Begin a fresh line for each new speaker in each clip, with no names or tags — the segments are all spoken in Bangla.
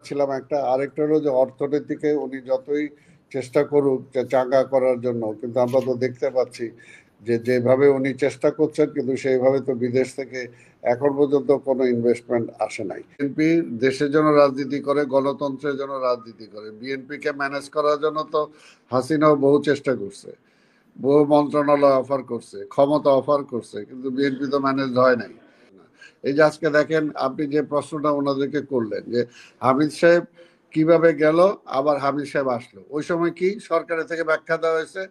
ছিলাম একটা, আরেকটা হলো যে অর্থনীতিকে উনি যতই চেষ্টা করুক যে চাঙ্গা করার জন্য, কিন্তু আমরা তো দেখতে পাচ্ছি যে যেভাবে উনি চেষ্টা করছেন কিন্তু সেইভাবে তো বিদেশ থেকে এখন পর্যন্ত কোনো ইনভেস্টমেন্ট আসে নাই। বিএনপি দেশের জন্য রাজনীতি করে, গণতন্ত্রের জন্য রাজনীতি করে। বিএনপি কে ম্যানেজ করার জন্য তো হাসিনাও বহু চেষ্টা করছে, বহু মন্ত্রণালয় অফার করছে, ক্ষমতা অফার করছে, কিন্তু বিএনপি তো ম্যানেজ হয় নাই। এই যে আজকে দেখেন আপনি যে প্রশ্নটা ওনাদেরকে করলেন যে হামিদ সাহেব কিভাবে গেল, আবার হামিদ সাহেব আসলো, ওই সময় কি সরকারের থেকে ব্যাখ্যা দেওয়া হয়েছে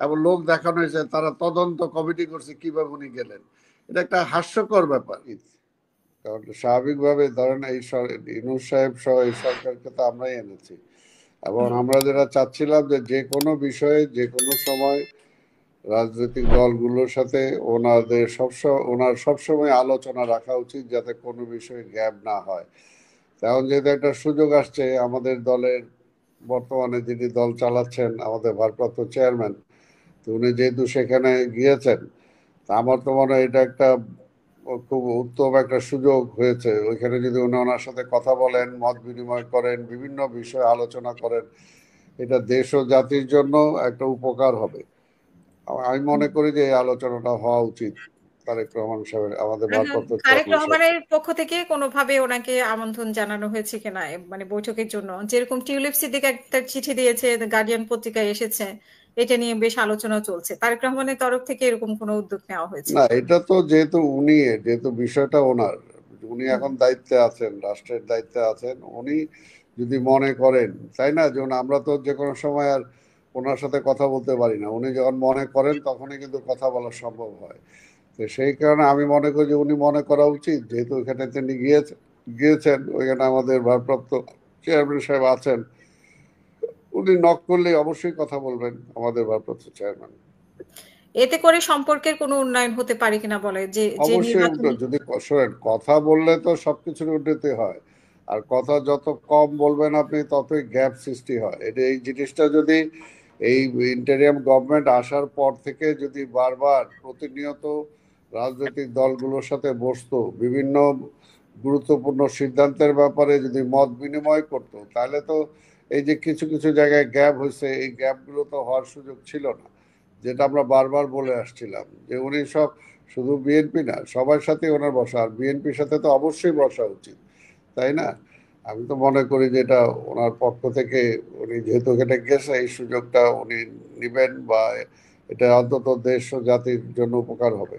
এবং লোক দেখানো হয়েছে, তারা তদন্ত কমিটি করছে কিভাবে উনি গেলেন। এটা একটা হাস্যকর ব্যাপার। কারণ স্বাভাবিকভাবে ধরেন এই ইউনূস সাহেব সহ এই সরকারকে তো আমরাই এনেছি, এবং আমরা যেটা চাচ্ছিলাম যে যে কোনো বিষয়ে যে কোনো সময় রাজনৈতিক দলগুলোর সাথে ওনার সবসময় আলোচনা রাখা উচিত, যাতে কোনো বিষয়ে গ্যাপ না হয়। এখন যেহেতু একটা সুযোগ আসছে, আমাদের দলের বর্তমানে যিনি দল চালাচ্ছেন আমাদের ভারপ্রাপ্ত চেয়ারম্যান, তো উনি যেহেতু সেখানে গিয়েছেন, তা আমার তো মনে হয় এটা একটা খুব উত্তম একটা সুযোগ হয়েছে। ওইখানে যদি উনি ওনার সাথে কথা বলেন, মত বিনিময় করেন, বিভিন্ন বিষয়ে আলোচনা করেন, এটা দেশ ও জাতির জন্য একটা উপকার হবে। আমি মনে করি যে এই আলোচনাটা হওয়া উচিত তারেক রহমান সাহেবের, আমাদের ভারপ্রাপ্ত
তারেক
চেয়ারম্যান সাহেব।
রহমানের পক্ষ থেকে কোনোভাবে ওনাকে আমন্ত্রণ জানানো হয়েছে কিনা মানে বৈঠকের জন্য? যেরকম টিউলিপ সিদ্দিক একটা চিঠি দিয়েছে, গার্ডিয়ান পত্রিকায় এসেছে, এটা নিয়ে বেশ আলোচনা চলছে। তারেক রহমানের তরফ থেকে এরকম কোনো উদ্যোগ নেওয়া হয়েছে
না,
কিনা?
এটা তো যেহেতু বিষয়টা ওনার, উনি
হুম।
এখন দায়িত্বে আছেন, রাষ্ট্রের দায়িত্বে আছেন। উনি যদি মনে করেন, তাই না, যেমন আমরা তো যে কোনো সময় আর ওনার সাথে কথা বলতে পারি না, উনি যখন মনে করেন তখনই কিন্তু কথা বলা সম্ভব হয়। তো সেই কারণে আমি মনে করি যে উনি মনে করা উচিত, যেহেতু এখানে তিনি গিয়েছেন, ওইখানে আমাদের ভারপ্রাপ্ত চেয়ারম্যান সাহেব আছেন, উনি নক করলে অবশ্যই কথা বলবেন আমাদের ভারপ্রাপ্ত চেয়ারম্যান।
এতে করে সম্পর্কের কোনো উন্নয়ন হতে পারে কিনা বলে যে যে
অবশ্যই
নির্বাচনী।
যদি শোনেন, কথা বললে তো সবকিছুর উন্নতি হয়, আর কথা যত কম বলবেন আপনি ততই গ্যাপ সৃষ্টি হয়। এই জিনিসটা যদি এই ইন্টারিয়াম গভর্নমেন্ট আসার পর থেকে যদি বারবার প্রতিনিয়ত রাজনৈতিক দলগুলোর সাথে বসতো, বিভিন্ন গুরুত্বপূর্ণ সিদ্ধান্তের ব্যাপারে যদি মত বিনিময় করতো, তাহলে তো এই যে কিছু কিছু জায়গায় গ্যাপ হয়েছে, এই গ্যাপগুলো তো হওয়ার সুযোগ ছিল না। যেটা আমরা বারবার বলে আসছিলাম যে উনি শুধু বিএনপি না, সবার সাথে ওনার বসা, আর বিএনপির সাথে তো অবশ্যই বসা উচিত, তাই না? আমি তো মনে করি যে এটা ওনার পক্ষ থেকে, উনি যেহেতু এখানে গেছে, এই সুযোগটা উনি নিবেন, বা এটা অন্তত দেশ ও জাতির জন্য উপকার হবে।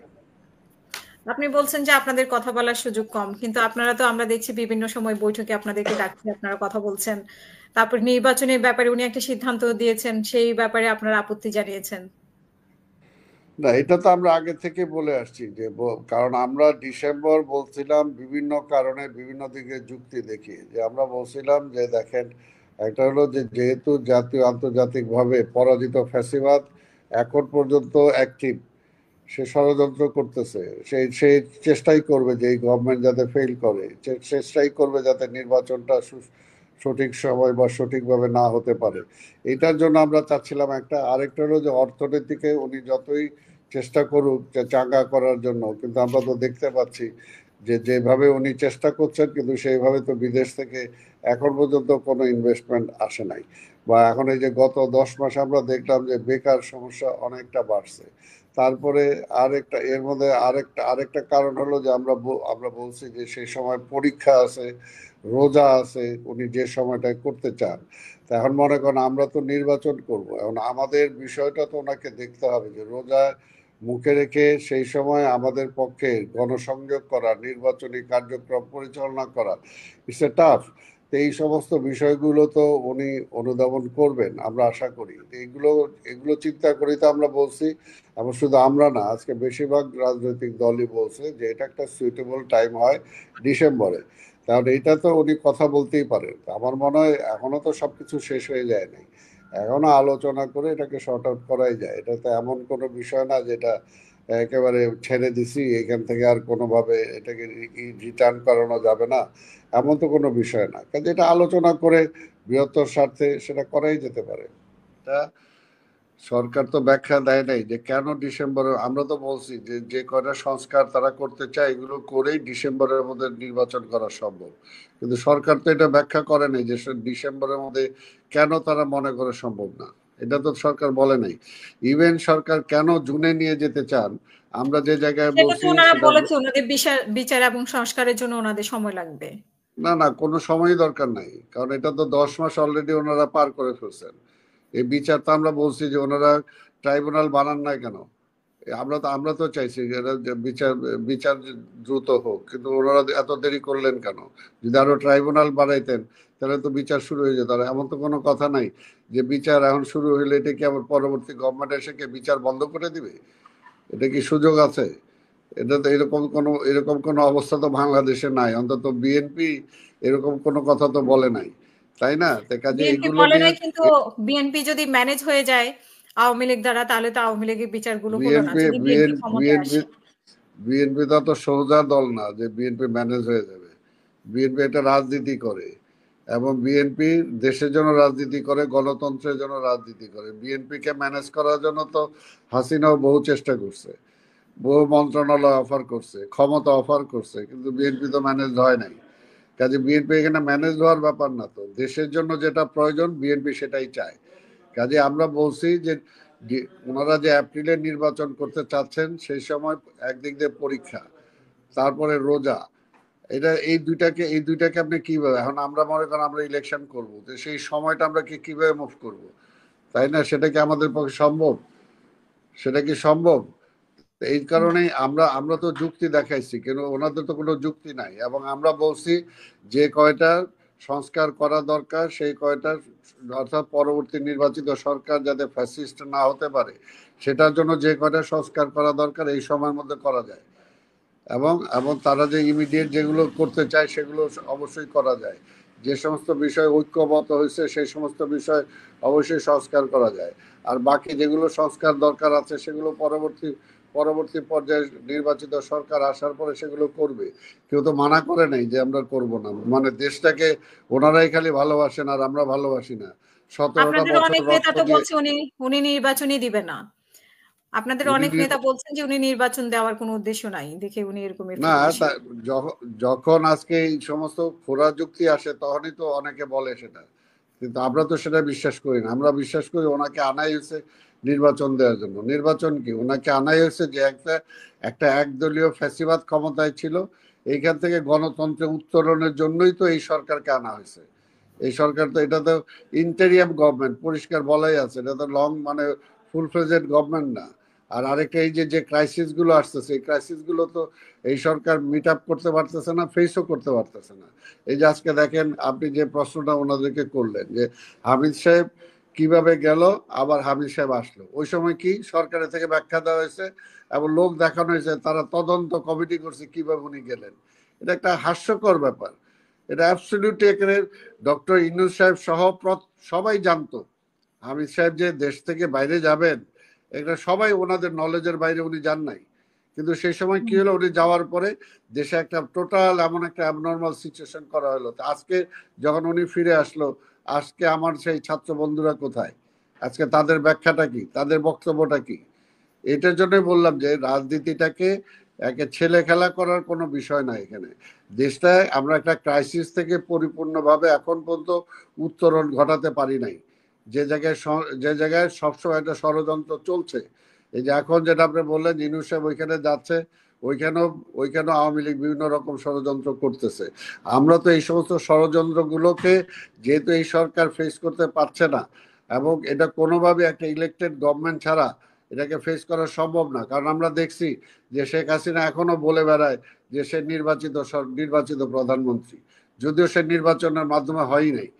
আপনি বলছেন যে আপনাদের কথা বলার সুযোগ কম, কিন্তু আপনারা তো আমরা দেখছি বিভিন্ন সময় বৈঠকে আপনাদেরকে ডাকছে, আপনারা কথা বলছেন। তারপর নির্বাচনের ব্যাপারে উনি একটা সিদ্ধান্ত দিয়েছেন, সেই ব্যাপারে আপনারা আপত্তি জানিয়েছেন।
না, এটা তো আমরা আগে থেকে বলে আসছি যে কারণ আমরা ডিসেম্বর বলছিলাম বিভিন্ন কারণে, বিভিন্ন দিকে যুক্তি দেখিয়ে, যে আমরা বলছিলাম যে দেখেন, একটা হলো যে যেহেতু জাতীয় আন্তর্জাতিক ভাবে পরাজিত ফ্যাসিবাদ এখন পর্যন্ত অ্যাক্টিভ, সে ষড়যন্ত্র করতেছে, সেই চেষ্টাই করবে যে এই গভর্নমেন্ট যাতে ফেল করে, চেষ্টাই করবে যাতে নির্বাচনটা সঠিক সময় বা সঠিকভাবে না হতে পারে। এটার জন্য আমরা চাচ্ছিলাম একটা, আরেকটা হলো যে অর্থনীতিকে উনি যতই চেষ্টা করুক যে চাঙ্গা করার জন্য, কিন্তু আমরা তো দেখতে পাচ্ছি যে যেভাবে উনি চেষ্টা করছেন কিন্তু সেইভাবে তো বিদেশ থেকে এখন পর্যন্ত কোনো ইনভেস্টমেন্ট আসে নাই। বা এখন এই যে গত 10 মাসে আমরা দেখলাম যে বেকার সমস্যা অনেকটা বাড়ছে। তারপরে এর মধ্যে আরেকটা কারণ হলো যে আমরা বলছি যে সেই সময় পরীক্ষা আছে, রোজা আছে, উনি যে সময়টায় করতে চান। তা এখন মনে করেন আমরা তো নির্বাচন করব, এখন আমাদের বিষয়টা তো ওনাকে দেখতে হবে যে রোজা মুখে রেখে সেই সময় আমাদের পক্ষে গণসংযোগ করা, নির্বাচনী কার্যক্রম পরিচালনা করা, ইটস এ টাফ। তো এই সমস্ত বিষয়গুলো তো উনি অনুধাবন করবেন আমরা আশা করি। তো এগুলো এগুলো চিন্তা করি তো আমরা বলছি, এবং শুধু আমরা না, আজকে বেশিরভাগ রাজনৈতিক দলই বলছে যে এটা একটা সুইটেবল টাইম হয় ডিসেম্বরে। তাহলে এটা তো উনি কথা বলতেই পারেন। তো আমার মনে হয় এখনো তো সবকিছু শেষ হয়ে যায় নাই, এখনো আলোচনা করে এটাকে শর্ট আউট করাই যায়। এটা তো এমন কোনো বিষয় না যেটা একেবারে ছেড়ে দিছি, এখান থেকে আর কোনোভাবে এটাকে রিটার্ন করানো যাবে না, এমন তো কোনো বিষয় না। কাজে এটা আলোচনা করে বৃহত্তর স্বার্থে সেটা করাই যেতে পারে। এটা সরকার তো ব্যাখ্যা দেয় নাই যে কেন ডিসেম্বরে। আমরা তো বলছি যে যে কয়টা সংস্কার তারা করতে চায় এগুলো করেই ডিসেম্বরের মধ্যে নির্বাচন করা সম্ভব, কিন্তু সরকার তো এটা ব্যাখ্যা করে নাই যে ডিসেম্বরের মধ্যে কেন তারা মনে করে সম্ভব না। এটা তো সরকার বলে নাই। ইভেন সরকার কেন জুনে নিয়ে যেতে চান আমরা যে জায়গায়
সেটা তো
বলছি
ওনারা
সেটা।
বলেছে ওনাদের বিচার বিচার এবং সংস্কারের জন্য ওনাদের সময় লাগবে।
না না, কোনো সময়ই দরকার নাই, কারণ এটা তো 10 মাস অলরেডি ওনারা পার করে ফেলছেন। এই বিচার তো আমরা বলছি যে ওনারা ট্রাইব্যুনাল বানান না কেন। আমরা তো চাইছি যে এরা যে বিচার বিচার দ্রুত হোক, কিন্তু ওনারা এত দেরি করলেন কেন? যদি আরো ট্রাইব্যুনাল বানাইতেন তাহলে তো বিচার শুরু হয়ে যেত। আর এমন তো কোনো কথা নাই যে বিচার এখন শুরু হইলে এটা কি আবার পরবর্তী গভর্নমেন্ট এসে কি বিচার বন্ধ করে দিবে? এটা কি সুযোগ আছে? এটা তো এরকম কোনো অবস্থা তো বাংলাদেশে নাই, অন্তত বিএনপি এরকম কোনো কথা তো বলে নাই, তাই না? তো কাজে
বিএনপি
এগুলো
বলে
নিয়ে
নাই, কিন্তু বিএনপি যদি ম্যানেজ হয়ে যায় আওয়ামী লীগ দ্বারা, তাহলে তো আওয়ামী লীগের বিচারগুলো হলো না
বিএনপি
যদি বিএনপি ক্ষমতায়
বিএনপি
আসে।
বিএনপি তো অত সোজা দল না যে বিএনপি ম্যানেজ হয়ে যাবে। বিএনপি একটা রাজনীতি করে, এবং বিএনপি দেশের জন্য রাজনীতি করে, গণতন্ত্রের জন্য রাজনীতি করে। বিএনপি কে ম্যানেজ করার জন্য তো হাসিনাও বহু চেষ্টা করছে, বহু মন্ত্রণালয় অফার করছে, ক্ষমতা অফার করছে, কিন্তু বিএনপি তো ম্যানেজ হয় নাই। কাজে বিএনপি এখানে ম্যানেজ হওয়ার ব্যাপার না, তো দেশের জন্য যেটা প্রয়োজন বিএনপি সেটাই চায়। কাজে আমরা বলছি যে ওনারা যে এপ্রিলে নির্বাচন করতে চাচ্ছেন সেই সময় একদিক দিয়ে পরীক্ষা, তারপরে রোজা। এটা এই দুইটাকে আপনি কিভাবে, এখন আমরা মনে করেন আমরা ইলেকশন করব, তো সেই সময়টা আমরা কিভাবে মুভ করব, তাই না? সেটা কি আমাদের পক্ষে সম্ভব? সেটা কি সম্ভব? তো এই কারণেই আমরা তো যুক্তি দেখাইছি, কিন্তু ওনাদের তো কোনো যুক্তি নাই। এবং আমরা বলছি যে কয়টা সংস্কার করা দরকার সেই কয়টা, অর্থাৎ পরবর্তী নির্বাচিত সরকার যাতে ফ্যাসিস্ট না হতে পারে সেটার জন্য যে কয়টা সংস্কার করা দরকার এই সময়ের মধ্যে করা যায়। এবং এবং তারা যে ইমিডিয়েট যেগুলো করতে চায় সেগুলো অবশ্যই করা যায়। যে সমস্ত বিষয় ঐক্যমত হয়েছে সেই সমস্ত বিষয় অবশ্যই সংস্কার করা যায়। আর বাকি যেগুলো সংস্কার দরকার আছে সেগুলো পরবর্তী পরবর্তী পর্যায়ে নির্বাচিত সরকার আসার পরে সেগুলো করবে। কেউ তো মানা করে নাই যে আমরা করব না, মানে দেশটাকে ওনারাই খালি ভালোবাসেন আর আমরা ভালোবাসি না। 17টা
আপনাদের
বছর
অনেক নেতা
রক্ত
তো
দিয়ে।
বলছে উনি উনি নির্বাচনই দিবে না। আপনাদের
উনি
অনেক নেতা বলছেন যে উনি নির্বাচন দেওয়ার কোনো উদ্দেশ্য নাই, দেখে উনি এরকমই
না,
ফিরে আসেন।
যখন আজকে এই সমস্ত খোরা যুক্তি আসে তখনই তো অনেকে বলে সেটা, কিন্তু আমরা তো সেটা বিশ্বাস করি না। আমরা বিশ্বাস করি ওনাকে আনাই হয়েছে নির্বাচন দেওয়ার জন্য। নির্বাচন কি, ওনাকে আনাই হয়েছে যে একটা একটা একদলীয় ফ্যাসিবাদ ক্ষমতায় ছিল, এইখান থেকে গণতন্ত্রে উত্তরণের জন্যই তো এই সরকারকে আনা হয়েছে। এই সরকার তো, এটা তো ইন্টেরিয়াম গভর্নমেন্ট, পরিষ্কার বলাই আছে, এটা তো লং মানে ফুল ফ্লেজেড গভর্নমেন্ট না। আর আরেকটা, এই যে যে ক্রাইসিস গুলো আসতেছে এই ক্রাইসিস গুলো তো এই সরকার মিট আপ করতে পারতেছে না, ফেসও করতে পারতেছে না। এই যে আজকে দেখেন আপনি যে প্রশ্নটা ওনাদেরকে করলেন যে হামিদ সাহেব কিভাবে গেল আবার হামিদ সাহেব আসলো, ওই সময় কি সরকারের থেকে ব্যাখ্যা দেওয়া হয়েছে এবং লোক দেখানো হয়েছে, তারা তদন্ত কমিটি করছে কিভাবে উনি গেলেন। এটা একটা হাস্যকর ব্যাপার। এটা অ্যাবসলিউটলি এখানে ডক্টর ইউনূস সাহেব সহ সবাই জানতো হামিদ সাহেব যে দেশ থেকে বাইরে যাবেন, এটা সবাই ওনাদের নলেজের বাইরে উনি যান নাই। কিন্তু সেই সময় কি হলো, উনি যাওয়ার পরে দেশে একটা টোটাল এমন একটা অ্যাবনর্মাল সিচুয়েশন করা হলো। তো আজকে যখন উনি ফিরে আসলো, আজকে আমার সেই ছাত্র বন্ধুরা কোথায়? আজকে তাদের ব্যাখ্যাটা কি, তাদের বক্তব্যটা কি? এটার জন্যই বললাম যে রাজনীতিটাকে একে ছেলে খেলা করার কোনো বিষয় না এখানে। দেশটায় আমরা একটা ক্রাইসিস থেকে পরিপূর্ণভাবে এখন পর্যন্ত উত্তরণ ঘটাতে পারি নাই। যে জায়গায় সবসময় একটা ষড়যন্ত্র চলছে। এই যে এখন যেটা আপনি বললেন ইউনূস সাহেব ওইখানে যাচ্ছে, ওইখানেও আওয়ামী লীগ বিভিন্ন রকম ষড়যন্ত্র করতেছে। আমরা তো এই সমস্ত ষড়যন্ত্রগুলোকে, যেহেতু এই সরকার ফেস করতে পারছে না এবং এটা কোনোভাবে একটা ইলেকটেড গভর্নমেন্ট ছাড়া এটাকে ফেস করা সম্ভব না। কারণ আমরা দেখছি যে শেখ হাসিনা এখনো বলে বেড়ায় যে সে নির্বাচিত প্রধানমন্ত্রী, যদিও সে নির্বাচনের মাধ্যমে হয়ই নাই,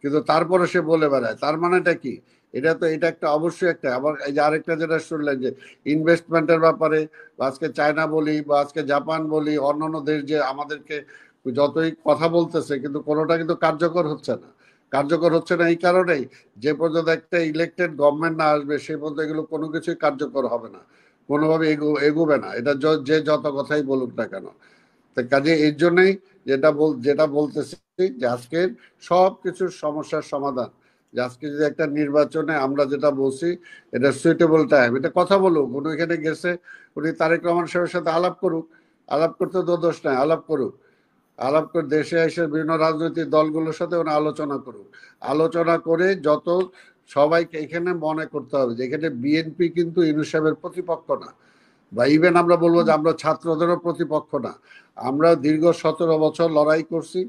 কিন্তু তারপরে সে বলে বেড়ায়। তার মানেটা কি? এটা একটা অবশ্যই একটা। আবার এই যে আরেকটা যেটা শুনলেন যে ইনভেস্টমেন্টের ব্যাপারে, বা আজকে চায়না বলি বা আজকে জাপান বলি, অন্যান্য দেশ যে আমাদেরকে যতই কথা বলতেছে কিন্তু কোনোটা কিন্তু কার্যকর হচ্ছে না। কার্যকর হচ্ছে না এই কারণেই, যে পর্যন্ত একটা ইলেকটেড গভর্নমেন্ট না আসবে সে পর্যন্ত এগুলো কোনো কিছুই কার্যকর হবে না, কোনোভাবে এগোবে না। এটা যে যত কথাই বলুক না কেন। তো কাজে এর জন্যই যেটা বলতেছি যে আজকের সব কিছুর সমস্যার সমাধান যে আজকে যদি একটা নির্বাচনে আমরা যেটা বলছি এটা সুইটেবল টাইম, এটা কথা বলুক, উনি এখানে গেছে, উনি তারেক রহমান সাহেবের সাথে আলাপ করুক, আলাপ করতে তো দোষ নাই, আলাপ করুক, আলাপ করে দেশে এসে বিভিন্ন রাজনৈতিক দলগুলোর সাথে উনি আলোচনা করুক, আলোচনা করে যত সবাইকে এখানে মনে করতে হবে যে এখানে বিএনপি কিন্তু ইউনূস সাহেবের প্রতিপক্ষ না, বা ইভেন আমরা বলবো যে আমরা ছাত্রদেরও প্রতিপক্ষ না। আমরা দীর্ঘ 17 বছর লড়াই করছি,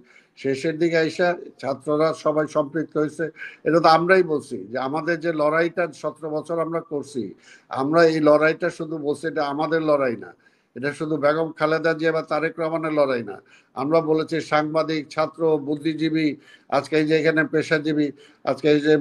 শেষের দিকে আইসা ছাত্ররা সবাই সম্পৃক্ত হয়েছে। এটা তো আমরাই বলছি যে আমাদের যে লড়াইটা 17 বছর আমরা করছি, আমরা এই লড়াইটা শুধু বলছি এটা আমাদের লড়াই না, এটা শুধু বেগম খালেদা জিয়া বা তারেক রহমানের লড়াই না। আমরা বলেছি সাংবাদিক, ছাত্র, বুদ্ধিজীবী, আজকে এই যে এখানে পেশাজীবী, আজকে এই যে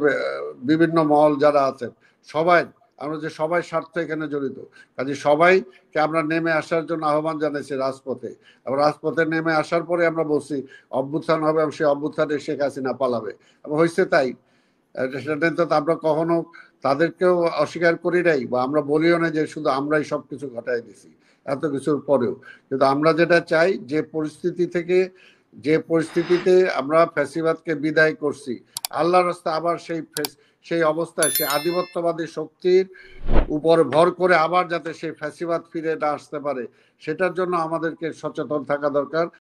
বিভিন্ন মহল যারা আছেন সবাই, আমরা যে সবাই স্বার্থ এখানে জড়িত, কাজে সবাইকে আমরা নেমে আসার জন্য আহ্বান জানাইছি রাজপথে। এবং রাজপথে নেমে আসার পরে আমরা বলছি অভ্যুত্থান হবে এবং সেই অভ্যুত্থানে শেখ হাসিনা পালাবে, এবং হয়েছে তাই। সেটা তো আমরা কখনো তাদেরকেও অস্বীকার করি নাই, বা আমরা বলিও না যে শুধু আমরাই সবকিছু ঘটাই দিছি এত কিছুর পরেও। কিন্তু আমরা যেটা চাই, যে পরিস্থিতি থেকে, যে পরিস্থিতিতে আমরা ফ্যাসিবাদকে বিদায় করছি, আল্লাহর রাস্তা আবার সেই অবস্থায়, সেই আধিপত্যবাদী শক্তির উপর ভর করে আবার যাতে সেই ফ্যাসিবাদ ফিরে না আসতে পারে, সেটার জন্য আমাদেরকে সচেতন থাকা দরকার।